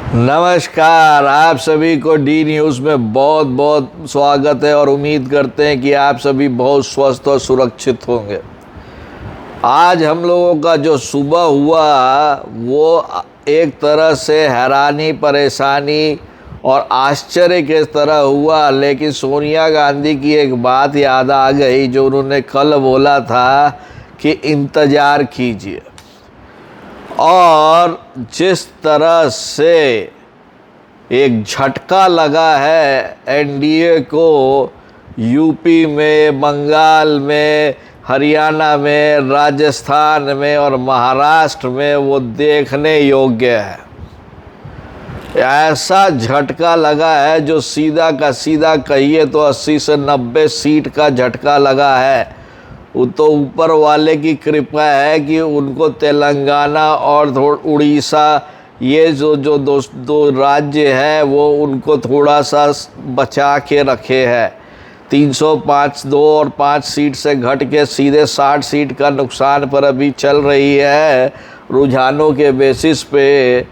नमस्कार, आप सभी को डी न्यूज़ में बहुत बहुत स्वागत है और उम्मीद करते हैं कि आप सभी बहुत स्वस्थ और सुरक्षित होंगे। आज हम लोगों का जो सुबह हुआ वो एक तरह से हैरानी, परेशानी और आश्चर्य के तरह हुआ, लेकिन सोनिया गांधी की एक बात याद आ गई जो उन्होंने कल बोला था कि इंतज़ार कीजिए। और जिस तरह से एक झटका लगा है एनडीए को यूपी में, बंगाल में, हरियाणा में, राजस्थान में और महाराष्ट्र में, वो देखने योग्य है। ऐसा झटका लगा है जो सीधा का सीधा कहिए तो 80 से 90 सीट का झटका लगा है। वो तो ऊपर वाले की कृपा है कि उनको तेलंगाना और उड़ीसा, ये जो दो राज्य हैं वो उनको थोड़ा सा बचा के रखे हैं। 305 2 और 5 सीट से घट के सीधे 60 सीट का नुकसान पर अभी चल रही है रुझानों के बेसिस पे।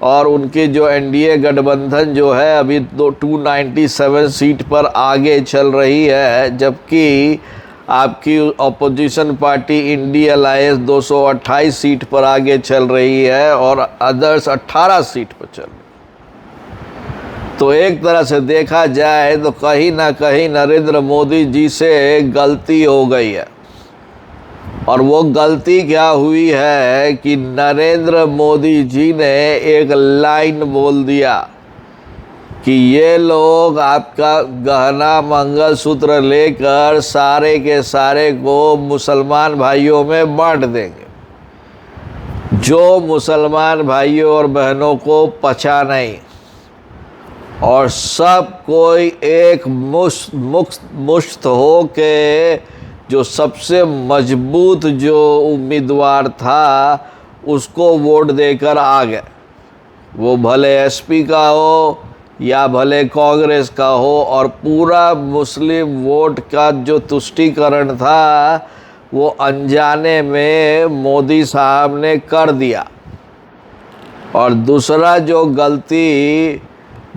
और उनकी जो एनडीए गठबंधन जो है अभी 297 सीट पर आगे चल रही है, जबकि आपकी opposition party India alliance 228 seat पर आगे चल रही है और अदर्स 18 सीट पर चल रही। तो एक तरह से देखा जाए तो कहीं ना कहीं नरेंद्र मोदी जी से गलती हो गई है। और वो गलती क्या हुई है कि नरेंद्र मोदी जी ने एक लाइन बोल दिया कि ये लोग आपका गहना मंगलसूत्र लेकर सारे के सारे को मुसलमान भाइयों में बांट देंगे। जो मुसलमान भाइयों और बहनों को पचा नहीं, और सब कोई एक मुश्त हो के जो सबसे मजबूत जो उम्मीदवार था उसको वोट देकर आ गए। वो भले एसपी का हो या भले कांग्रेस का हो, और पूरा मुस्लिम वोट का जो तुष्टीकरण था वो अनजाने में मोदी साहब ने कर दिया। और दूसरा जो गलती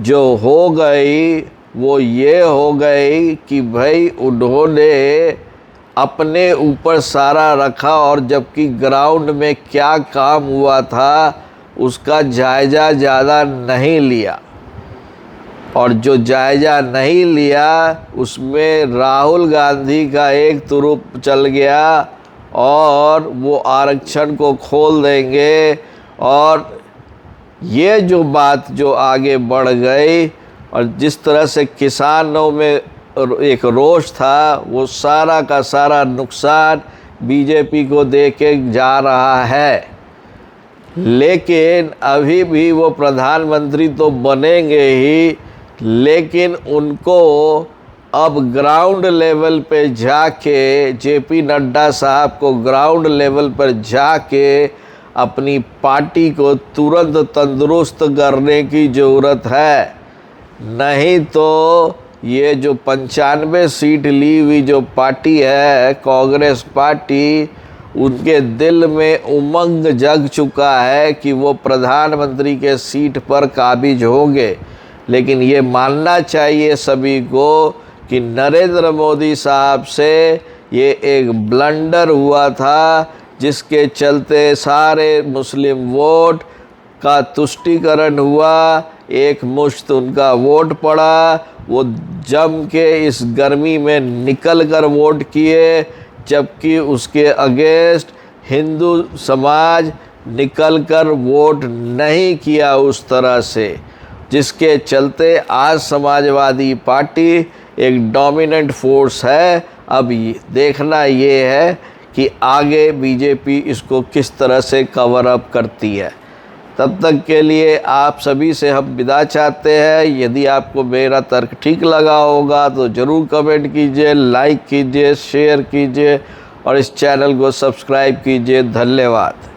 जो हो गई वो ये हो गई कि भाई उन्होंने अपने ऊपर सारा रखा, और जबकि ग्राउंड में क्या काम हुआ था उसका जायज़ा ज़्यादा नहीं लिया। और जो जायज़ा नहीं लिया उसमें राहुल गांधी का एक तुरुप चल गया और वो आरक्षण को खोल देंगे। और ये जो बात जो आगे बढ़ गई और जिस तरह से किसानों में एक रोष था, वो सारा का सारा नुकसान बीजेपी को दे के जा रहा है। लेकिन अभी भी वो प्रधानमंत्री तो बनेंगे ही, लेकिन उनको अब ग्राउंड लेवल पे जाके, जेपी नड्डा साहब को ग्राउंड लेवल पर जाके अपनी पार्टी को तुरंत तंदुरुस्त करने की ज़रूरत है। नहीं तो ये जो 95 सीट ली हुई जो पार्टी है कांग्रेस पार्टी, उनके दिल में उमंग जग चुका है कि वो प्रधानमंत्री के सीट पर काबिज होंगे। लेकिन ये मानना चाहिए सभी को कि नरेंद्र मोदी साहब से ये एक ब्लंडर हुआ था, जिसके चलते सारे मुस्लिम वोट का तुष्टीकरण हुआ। एक मुश्त उनका वोट पड़ा, वो जम के इस गर्मी में निकल कर वोट किए, जबकि उसके अगेंस्ट हिंदू समाज निकल कर वोट नहीं किया उस तरह से, जिसके चलते आज समाजवादी पार्टी एक डोमिनेंट फोर्स है। अब देखना ये है कि आगे बीजेपी इसको किस तरह से कवर अप करती है। तब तक के लिए आप सभी से हम विदा चाहते हैं। यदि आपको मेरा तर्क ठीक लगा होगा तो ज़रूर कमेंट कीजिए, लाइक कीजिए, शेयर कीजिए और इस चैनल को सब्सक्राइब कीजिए। धन्यवाद।